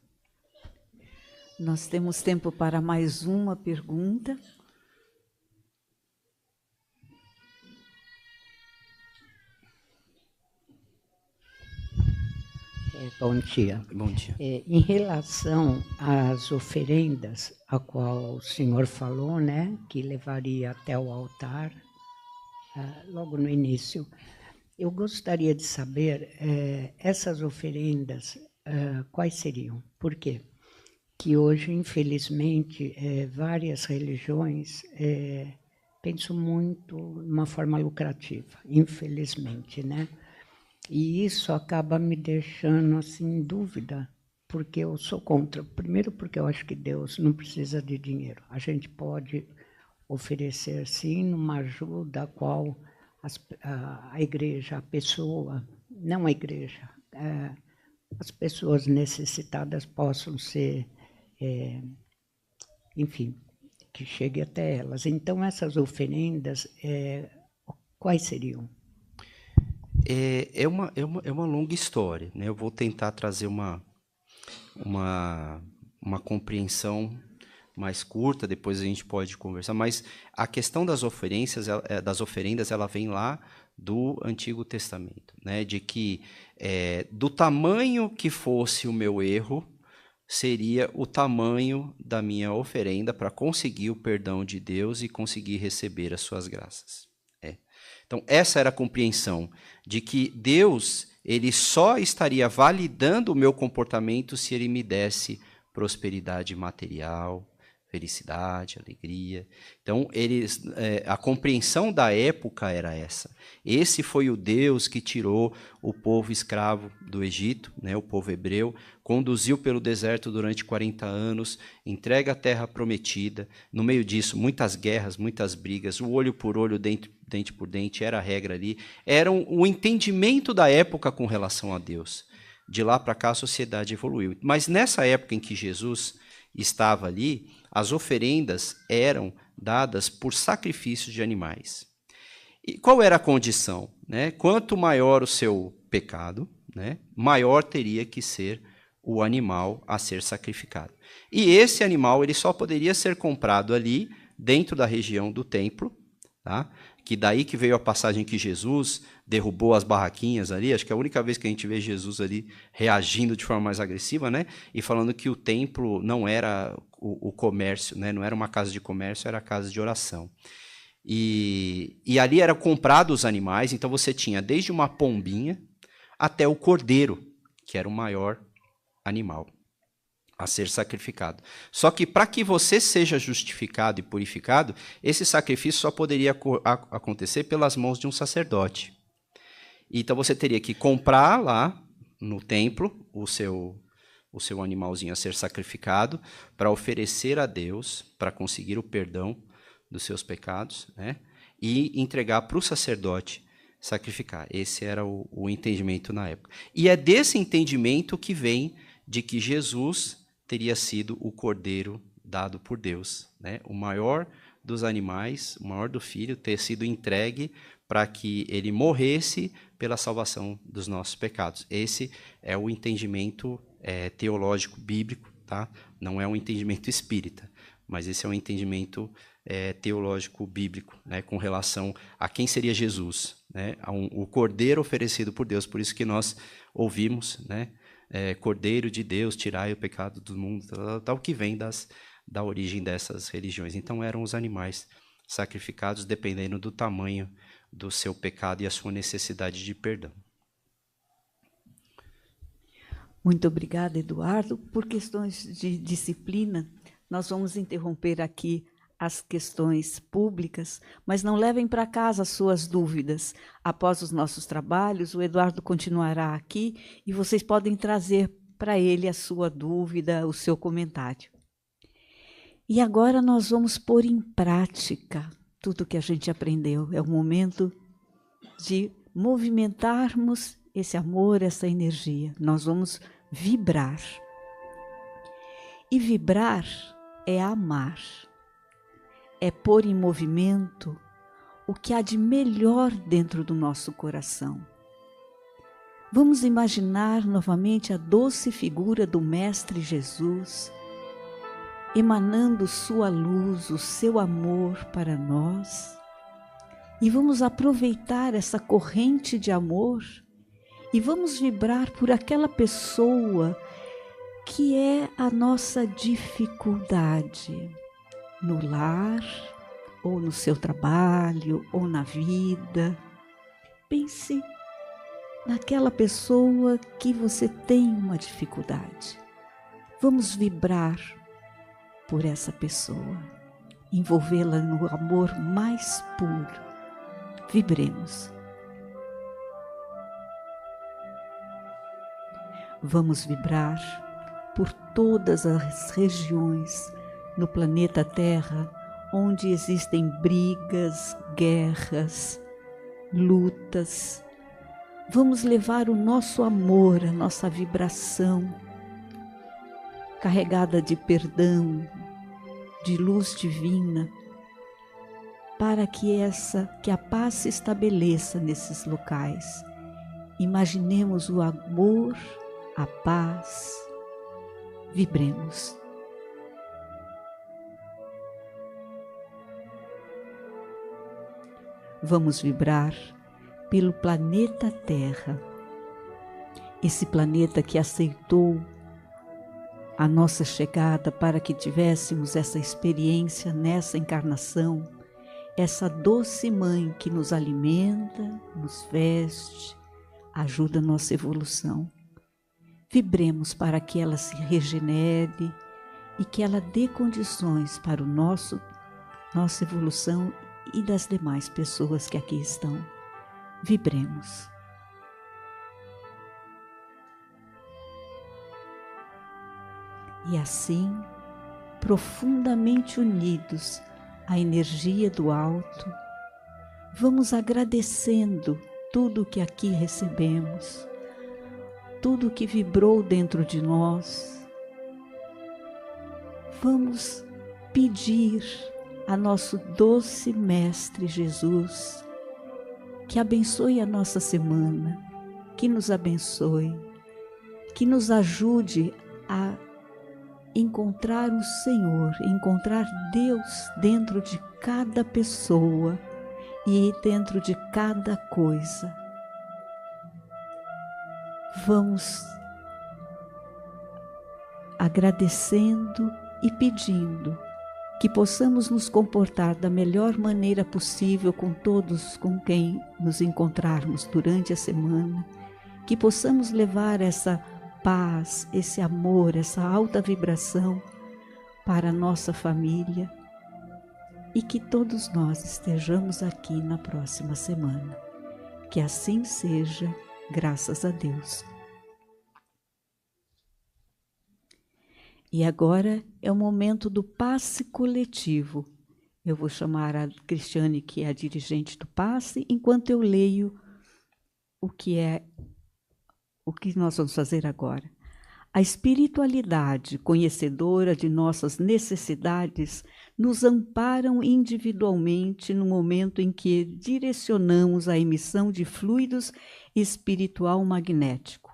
Speaker 1: Nós temos tempo para mais uma pergunta.
Speaker 4: Bom dia.
Speaker 2: Bom dia.
Speaker 4: Em relação às oferendas, a qual o senhor falou, né, que levaria até o altar, logo no início, eu gostaria de saber essas oferendas, quais seriam? Por quê? Que hoje, infelizmente, várias religiões pensam muito de uma forma lucrativa, infelizmente, né? E isso acaba me deixando assim, em dúvida porque eu sou contra. Primeiro, porque eu acho que Deus não precisa de dinheiro. A gente pode oferecer, sim, uma ajuda a qual a igreja, a pessoa, não a igreja, as pessoas necessitadas possam ser, enfim, que chegue até elas. Então, essas oferendas, quais seriam?
Speaker 2: É uma longa história, né? Eu vou tentar trazer uma compreensão mais curta, depois a gente pode conversar, mas a questão das oferendas, ela vem lá do Antigo Testamento, né? De que do tamanho que fosse o meu erro, seria o tamanho da minha oferenda para conseguir o perdão de Deus e conseguir receber as suas graças. Então, essa era a compreensão de que Deus, ele só estaria validando o meu comportamento se ele me desse prosperidade material, felicidade, alegria. Então, a compreensão da época era essa. Esse foi o Deus que tirou o povo escravo do Egito, né, o povo hebreu, conduziu pelo deserto durante 40 anos, entrega a terra prometida. No meio disso, muitas guerras, muitas brigas, o olho por olho, dente por dente, era a regra ali. Era o entendimento da época com relação a Deus. De lá para cá, a sociedade evoluiu. Mas nessa época em que Jesus estava ali, as oferendas eram dadas por sacrifícios de animais. E qual era a condição? Né? Quanto maior o seu pecado, né, maior teria que ser o animal a ser sacrificado. E esse animal ele só poderia ser comprado ali, dentro da região do templo, tá? Que daí que veio a passagem que Jesus derrubou as barraquinhas ali, acho que é a única vez que a gente vê Jesus ali reagindo de forma mais agressiva, né? E falando que o templo não era o comércio, né? Não era uma casa de comércio, era casa de oração. E ali eram comprados os animais, então você tinha desde uma pombinha até o cordeiro, que era o maior animal a ser sacrificado. Só que para que você seja justificado e purificado, esse sacrifício só poderia acontecer pelas mãos de um sacerdote. Então você teria que comprar lá no templo o seu animalzinho a ser sacrificado para oferecer a Deus, para conseguir o perdão dos seus pecados, né? E entregar para o sacerdote sacrificar. Esse era o entendimento na época. E é desse entendimento que vem de que Jesus teria sido o cordeiro dado por Deus, né? O maior dos animais, o maior do filho, ter sido entregue para que ele morresse pela salvação dos nossos pecados. Esse é o entendimento teológico bíblico, tá? Não é um entendimento espírita, mas esse é um entendimento teológico bíblico, né? Com relação a quem seria Jesus, né? O cordeiro oferecido por Deus. Por isso que nós ouvimos, né? Cordeiro de Deus, tirai o pecado do mundo, tal, que vem da origem dessas religiões. Então eram os animais sacrificados dependendo do tamanho do seu pecado e a sua necessidade de perdão.
Speaker 1: Muito obrigada, Eduardo. Por questões de disciplina, nós vamos interromper aqui as questões públicas, mas não levem para casa as suas dúvidas. Após os nossos trabalhos, o Eduardo continuará aqui e vocês podem trazer para ele a sua dúvida, o seu comentário. E agora nós vamos pôr em prática tudo que a gente aprendeu. É o momento de movimentarmos esse amor, essa energia. Nós vamos vibrar. E vibrar é amar. É pôr em movimento o que há de melhor dentro do nosso coração. Vamos imaginar novamente a doce figura do Mestre Jesus, emanando sua luz, o seu amor para nós. E vamos aproveitar essa corrente de amor e vamos vibrar por aquela pessoa que é a nossa dificuldade. No lar, ou no seu trabalho, ou na vida. Pense naquela pessoa que você tem uma dificuldade. Vamos vibrar por essa pessoa, envolvê-la no amor mais puro. Vibremos. Vamos vibrar por todas as regiões no planeta Terra onde existem brigas, guerras, lutas. Vamos levar o nosso amor, a nossa vibração, carregada de perdão, de luz divina, para que a paz se estabeleça nesses locais. Imaginemos o amor, a paz, vibremos. Vamos vibrar pelo planeta Terra, esse planeta que aceitou a nossa chegada para que tivéssemos essa experiência nessa encarnação, essa doce mãe que nos alimenta, nos veste, ajuda a nossa evolução. Vibremos para que ela se regenere e que ela dê condições para nossa evolução e das demais pessoas que aqui estão. Vibremos. E assim, profundamente unidos à energia do alto, vamos agradecendo tudo que aqui recebemos, tudo que vibrou dentro de nós. Vamos pedir a nosso doce Mestre Jesus que abençoe a nossa semana, que nos abençoe, que nos ajude a encontrar o Senhor, encontrar Deus dentro de cada pessoa e dentro de cada coisa. Vamos agradecendo e pedindo que possamos nos comportar da melhor maneira possível com todos com quem nos encontrarmos durante a semana, que possamos levar essa paz, esse amor, essa alta vibração para a nossa família e que todos nós estejamos aqui na próxima semana. Que assim seja, graças a Deus. E agora é o momento do passe coletivo. Eu vou chamar a Cristiane, que é a dirigente do passe, enquanto eu leio o que nós vamos fazer agora. A espiritualidade, conhecedora de nossas necessidades, nos amparam individualmente no momento em que direcionamos a emissão de fluidos espiritual magnético.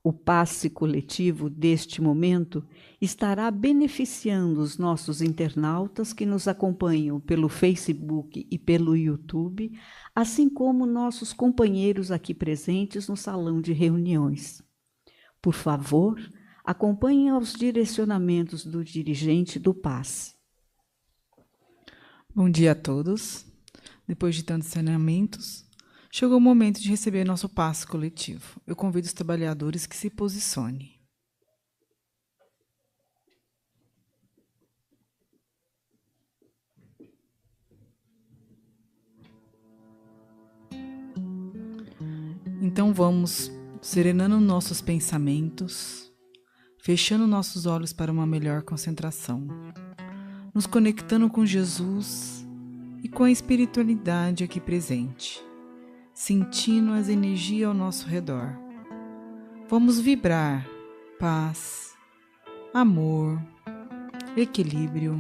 Speaker 1: O passe coletivo deste momento estará beneficiando os nossos internautas que nos acompanham pelo Facebook e pelo YouTube, assim como nossos companheiros aqui presentes no salão de reuniões. Por favor, acompanhem os direcionamentos do dirigente do passe.
Speaker 5: Bom dia a todos. Depois de tantos ensinamentos, chegou o momento de receber nosso passe coletivo. Eu convido os trabalhadores que se posicionem. Então vamos serenando nossos pensamentos, fechando nossos olhos para uma melhor concentração, nos conectando com Jesus e com a espiritualidade aqui presente, sentindo as energias ao nosso redor. Vamos vibrar paz, amor, equilíbrio,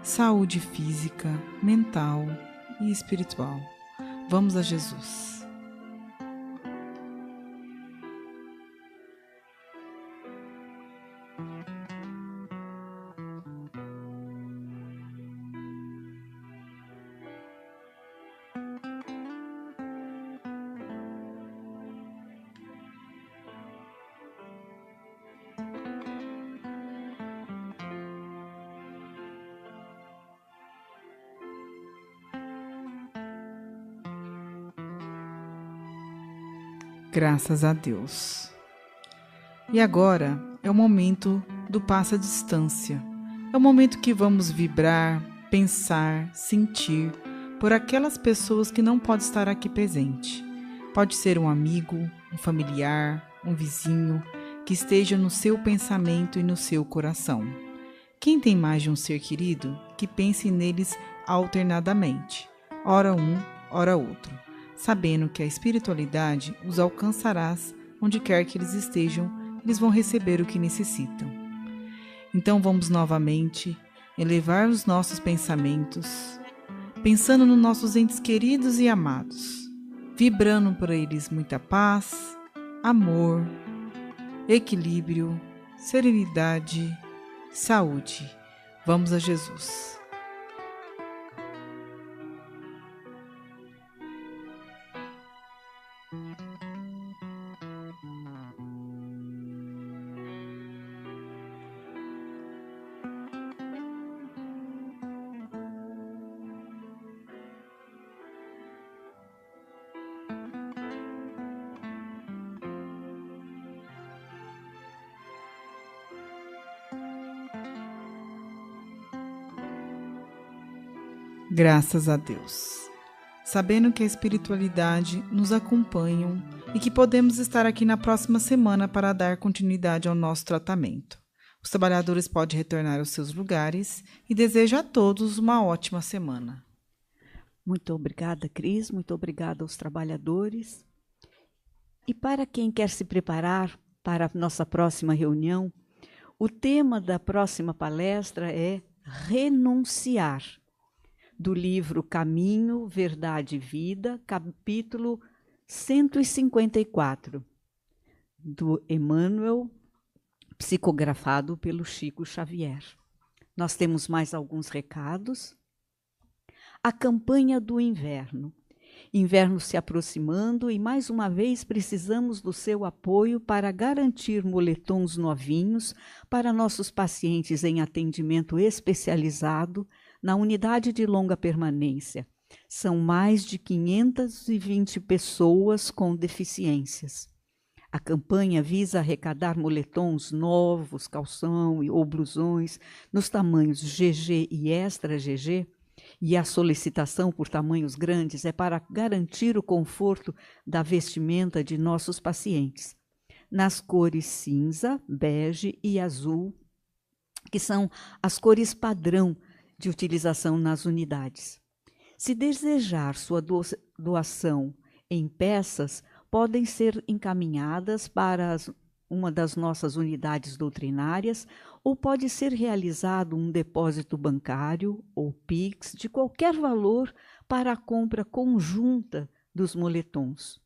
Speaker 5: saúde física, mental e espiritual. Vamos a Jesus. Graças a Deus. E agora é o momento do passo à distância. É o momento que vamos vibrar, pensar, sentir por aquelas pessoas que não podem estar aqui presente. Pode ser um amigo, um familiar, um vizinho, que esteja no seu pensamento e no seu coração. Quem tem mais de um ser querido, que pense neles alternadamente, ora um, ora outro, sabendo que a espiritualidade os alcançarás onde quer que eles estejam, eles vão receber o que necessitam. Então vamos novamente elevar os nossos pensamentos, pensando nos nossos entes queridos e amados, vibrando por eles muita paz, amor, equilíbrio, serenidade, saúde. Vamos a Jesus. Graças a Deus. Sabendo que a espiritualidade nos acompanha e que podemos estar aqui na próxima semana para dar continuidade ao nosso tratamento. Os trabalhadores podem retornar aos seus lugares e desejo a todos uma ótima semana.
Speaker 1: Muito obrigada, Cris. Muito obrigada aos trabalhadores. E para quem quer se preparar para a nossa próxima reunião, o tema da próxima palestra é renunciar, do livro Caminho, Verdade e Vida, capítulo 154, do Emmanuel, psicografado pelo Chico Xavier. Nós temos mais alguns recados. A campanha do inverno. Inverno se aproximando e, mais uma vez, precisamos do seu apoio para garantir moletons novinhos para nossos pacientes em atendimento especializado na unidade de longa permanência. São mais de 520 pessoas com deficiências. A campanha visa arrecadar moletons novos, calção ou blusões nos tamanhos GG e Extra GG, e a solicitação por tamanhos grandes é para garantir o conforto da vestimenta de nossos pacientes, nas cores cinza, bege e azul, que são as cores padrão de utilização nas unidades. Se desejar sua doação em peças, podem ser encaminhadas para uma das nossas unidades doutrinárias ou pode ser realizado um depósito bancário ou Pix de qualquer valor para a compra conjunta dos moletons.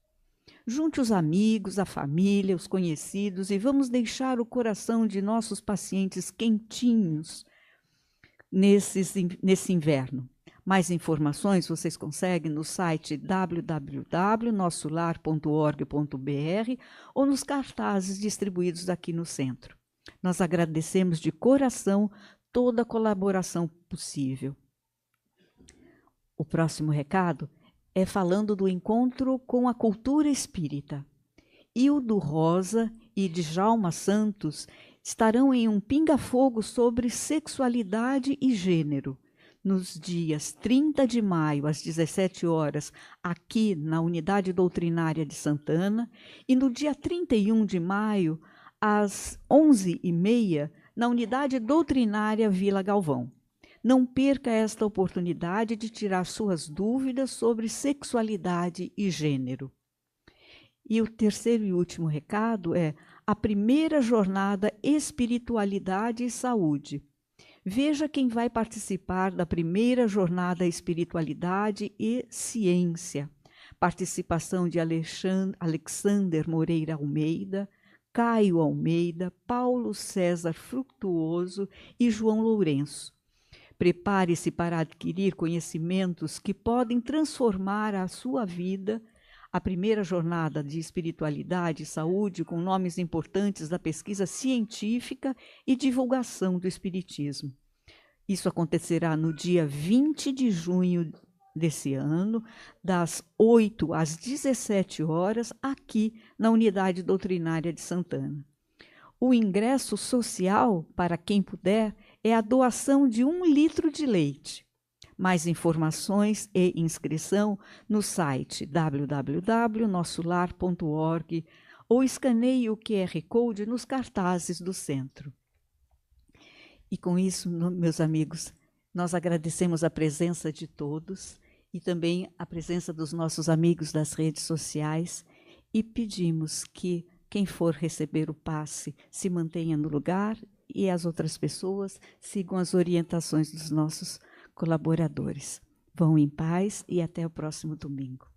Speaker 1: Junte os amigos, a família, os conhecidos e vamos deixar o coração de nossos pacientes quentinhos nesse inverno. Mais informações vocês conseguem no site www.nossolar.org.br ou nos cartazes distribuídos aqui no centro. Nós agradecemos de coração toda a colaboração possível. O próximo recado é falando do encontro com a cultura espírita. Hildo Rosa e Djalma Santos estarão em um pinga-fogo sobre sexualidade e gênero, nos dias 30 de maio, às 17 horas, aqui na Unidade Doutrinária de Santana, e no dia 31 de maio, às 11h30, na Unidade Doutrinária Vila Galvão. Não perca esta oportunidade de tirar suas dúvidas sobre sexualidade e gênero. E o terceiro e último recado é a primeira jornada Espiritualidade e Saúde. Veja quem vai participar da primeira jornada Espiritualidade e Ciência. Participação de Alexander Moreira Almeida, Caio Almeida, Paulo César Frutuoso e João Lourenço. Prepare-se para adquirir conhecimentos que podem transformar a sua vida. A primeira jornada de espiritualidade e saúde com nomes importantes da pesquisa científica e divulgação do espiritismo. Isso acontecerá no dia 20 de junho desse ano, das 8 às 17 horas, aqui na Unidade Doutrinária de Santana. O ingresso social, para quem puder, é a doação de 1 litro de leite. Mais informações e inscrição no site www.nossolar.org ou escaneie o QR Code nos cartazes do centro. E com isso, meus amigos, nós agradecemos a presença de todos e também a presença dos nossos amigos das redes sociais e pedimos que quem for receber o passe se mantenha no lugar e as outras pessoas sigam as orientações dos nossos colaboradores. Vão em paz e até o próximo domingo.